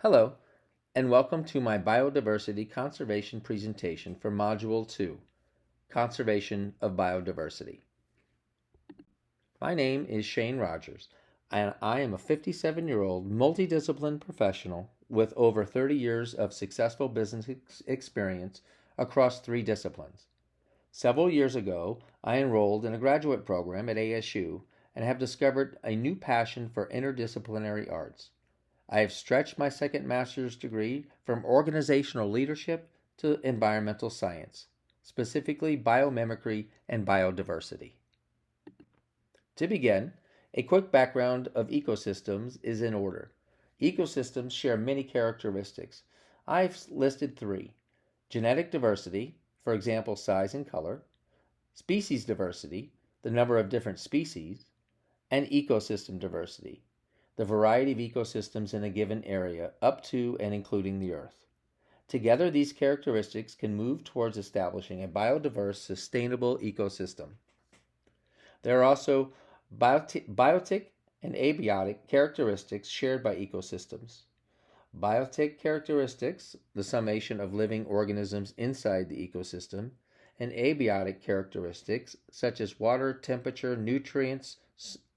Hello, and welcome to my Biodiversity Conservation presentation for Module 2, Conservation of Biodiversity. My name is Shane Rogers, and I am a 57-year-old multidisciplined professional with over 30 years of successful business experience across 3 disciplines. Several years ago, I enrolled in a graduate program at ASU and have discovered a new passion for interdisciplinary arts. I have stretched my second master's degree from organizational leadership to environmental science, specifically biomimicry and biodiversity. To begin, a quick background of ecosystems is in order. Ecosystems share many characteristics. I've listed 3: genetic diversity, for example, size and color; species diversity, the number of different species; and ecosystem diversity, the variety of ecosystems in a given area, up to and including the Earth. Together, these characteristics can move towards establishing a biodiverse, sustainable ecosystem. There are also biotic and abiotic characteristics shared by ecosystems. Biotic characteristics, the summation of living organisms inside the ecosystem, and abiotic characteristics, such as water, temperature, nutrients,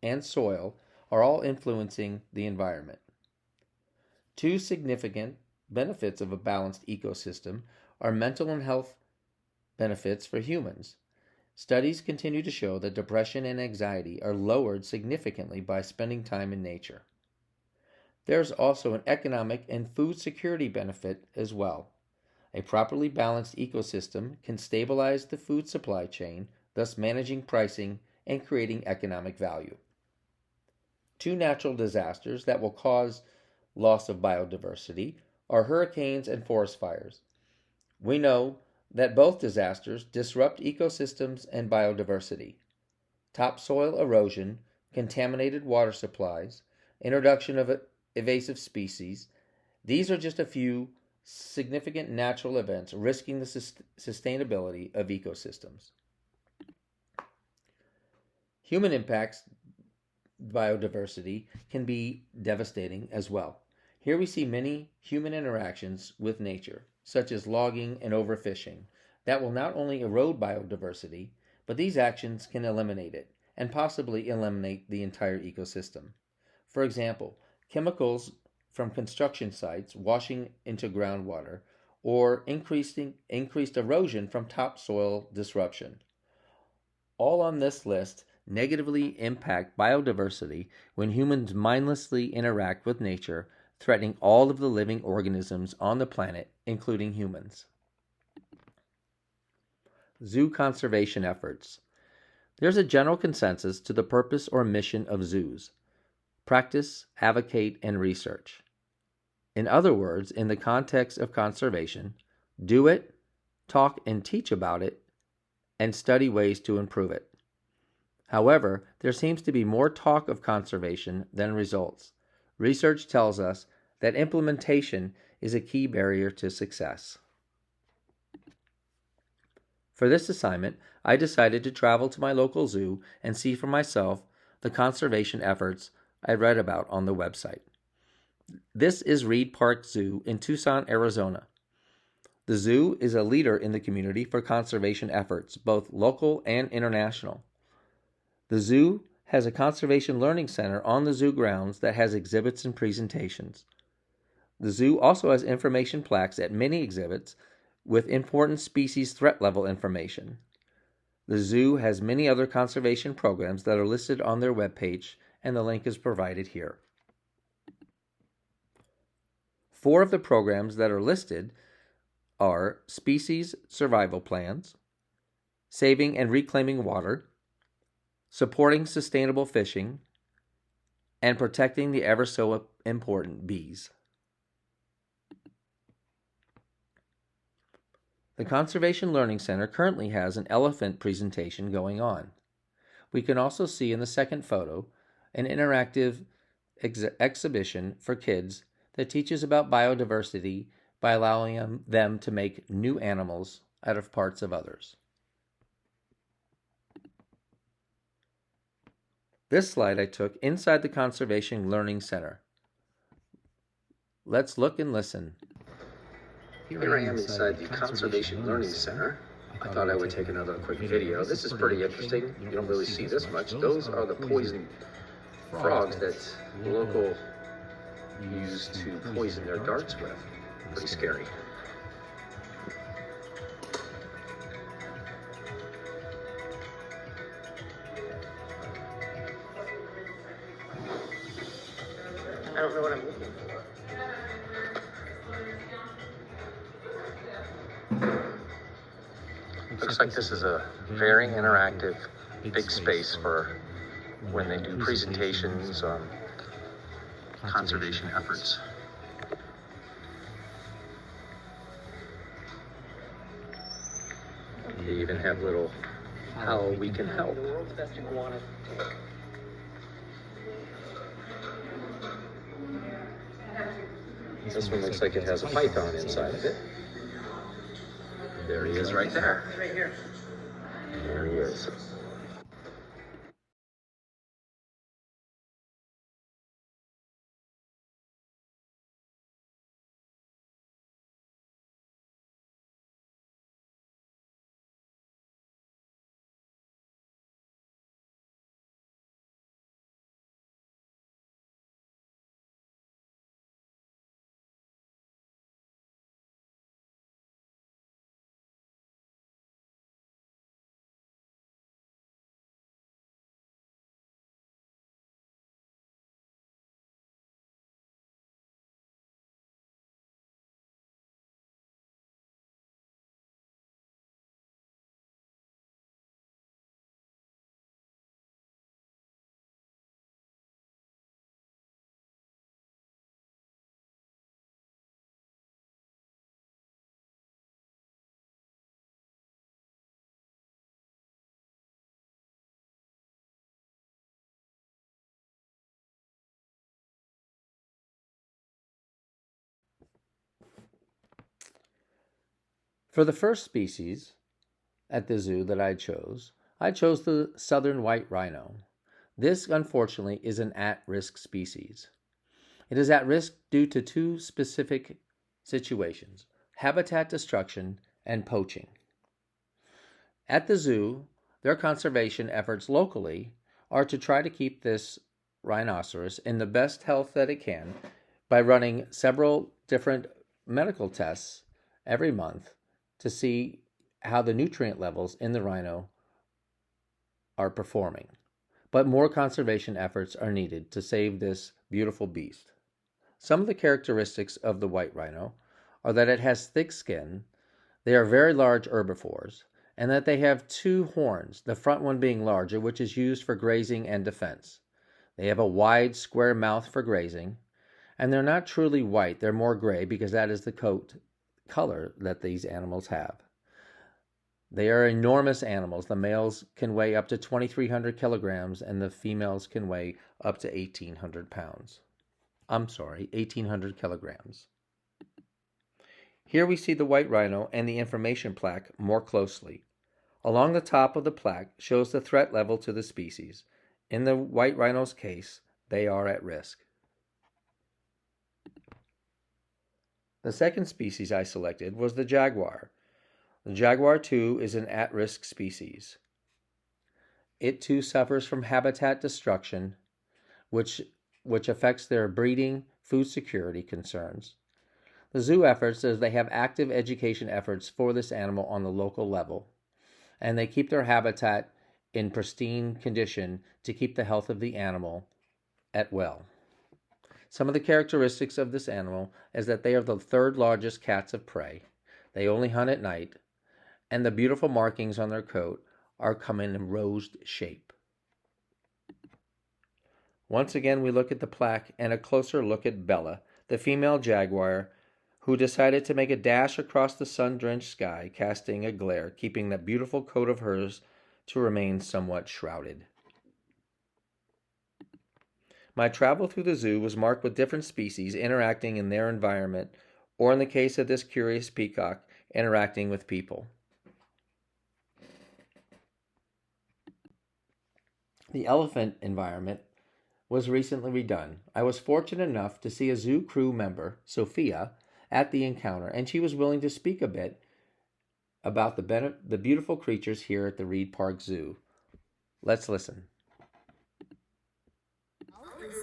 and soil, are all influencing the environment. 2 significant benefits of a balanced ecosystem are mental and health benefits for humans. Studies continue to show that depression and anxiety are lowered significantly by spending time in nature. There's also an economic and food security benefit as well. A properly balanced ecosystem can stabilize the food supply chain, thus managing pricing and creating economic value. 2 natural disasters that will cause loss of biodiversity are hurricanes and forest fires. We know that both disasters disrupt ecosystems and biodiversity. Topsoil erosion, contaminated water supplies, introduction of invasive species, these are just a few significant natural events risking the sustainability of ecosystems. Human impacts biodiversity can be devastating as well. Here we see many human interactions with nature, such as logging and overfishing, that will not only erode biodiversity, but these actions can eliminate it, and possibly eliminate the entire ecosystem. For example, chemicals from construction sites washing into groundwater, or increased erosion from topsoil disruption. All on this list negatively impact biodiversity when humans mindlessly interact with nature, threatening all of the living organisms on the planet, including humans. Zoo conservation efforts. There's a general consensus to the purpose or mission of zoos: practice, advocate, and research. In other words, in the context of conservation, do it, talk and teach about it, and study ways to improve it. However, there seems to be more talk of conservation than results. Research tells us that implementation is a key barrier to success. For this assignment, I decided to travel to my local zoo and see for myself the conservation efforts I read about on the website. This is Reed Park Zoo in Tucson, Arizona. The zoo is a leader in the community for conservation efforts, both local and international. The zoo has a conservation learning center on the zoo grounds that has exhibits and presentations. The zoo also has information plaques at many exhibits with important species threat level information. The zoo has many other conservation programs that are listed on their webpage, and the link is provided here. 4 of the programs that are listed are species survival plans, saving and reclaiming water, supporting sustainable fishing, and protecting the ever so important bees. The Conservation Learning Center currently has an elephant presentation going on. We can also see in the second photo an interactive exhibition for kids that teaches about biodiversity by allowing them to make new animals out of parts of others. This slide I took inside the Conservation Learning Center. let's look and listen. Here I am inside the Conservation Learning Center. I thought I would take another quick video. This is pretty interesting. You don't really see this much. Those are the poison frogs that local use to poison their darts with. Pretty scary. I don't know what I'm looking for. Looks like this is a very interactive, big space for when they do presentations on conservation efforts. They even have little how we can help. This one looks like it has a python inside of it. There he is right there. Right here. There he is. For the first species at the zoo that I chose the southern white rhino. This, unfortunately, is an at-risk species. It is at risk due to two specific situations: habitat destruction and poaching. At the zoo, their conservation efforts locally are to try to keep this rhinoceros in the best health that it can by running several different medical tests every month to see how the nutrient levels in the rhino are performing. But more conservation efforts are needed to save this beautiful beast. Some of the characteristics of the white rhino are that it has thick skin, they are very large herbivores, and that they have two horns, the front one being larger, which is used for grazing and defense. They have a wide, square mouth for grazing, and they're not truly white, they're more gray because that is the coat color that these animals have. They are enormous animals. The males can weigh up to 2,300 kilograms and the females can weigh up to 1,800 pounds. 1,800 kilograms. Here we see the white rhino and the information plaque more closely. Along the top of the plaque shows the threat level to the species. In the white rhino's case, they are at risk. The second species I selected was the jaguar. The jaguar too is an at-risk species. It too suffers from habitat destruction, which affects their breeding, food security concerns. The zoo efforts says they have active education efforts for this animal on the local level, and they keep their habitat in pristine condition to keep the health of the animal at well. Some of the characteristics of this animal is that they are the third largest cats of prey. They only hunt at night, and the beautiful markings on their coat are come in rosed shape. Once again, we look at the plaque and a closer look at Bella, the female jaguar, who decided to make a dash across the sun-drenched sky, casting a glare, keeping that beautiful coat of hers to remain somewhat shrouded. My travel through the zoo was marked with different species interacting in their environment, or in the case of this curious peacock, interacting with people. The elephant environment was recently redone. I was fortunate enough to see a zoo crew member, Sophia, at the encounter, and she was willing to speak a bit about the beautiful creatures here at the Reed Park Zoo. Let's listen.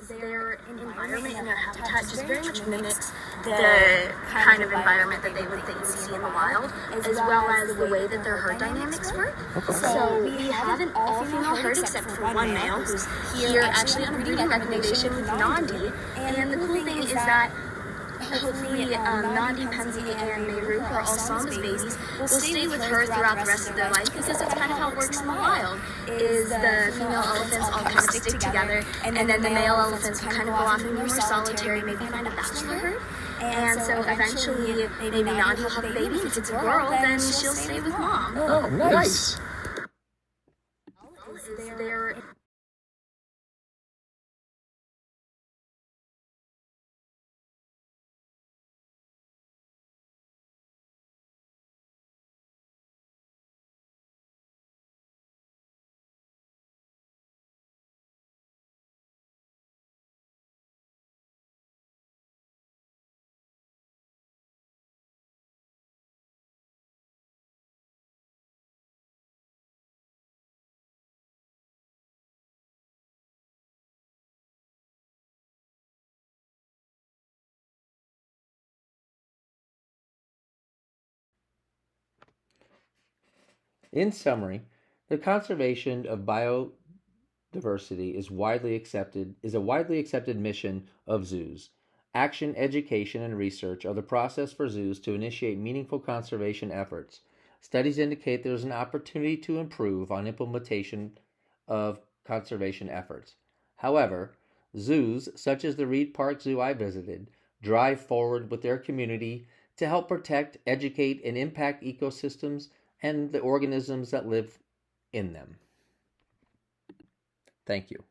Their environment and their habitat just very much mimics the kind of environment that they would see in the wild, as well as the way that their herd dynamics work. Okay. So we have an all-female herd except for one male who's here actually on a breeding recommendation with Nandi. And the cool thing is that hopefully Nandi, Pansy, and Meru, who are all Psalms babies, will stay with her throughout the rest of their life, because that's kind of how it works in the wild, is the female elephants all kind of stick together, and then the male elephants will kind of go off and be more solitary, maybe find a bachelor herd. And so eventually, maybe Nandi will have a baby, and if it's a girl, then she'll stay with mom. Oh, nice! In summary, the conservation of biodiversity is a widely accepted mission of zoos. Action, education, and research are the process for zoos to initiate meaningful conservation efforts. Studies indicate there is an opportunity to improve on implementation of conservation efforts. However, zoos, such as the Reed Park Zoo I visited, drive forward with their community to help protect, educate, and impact ecosystems and the organisms that live in them. Thank you.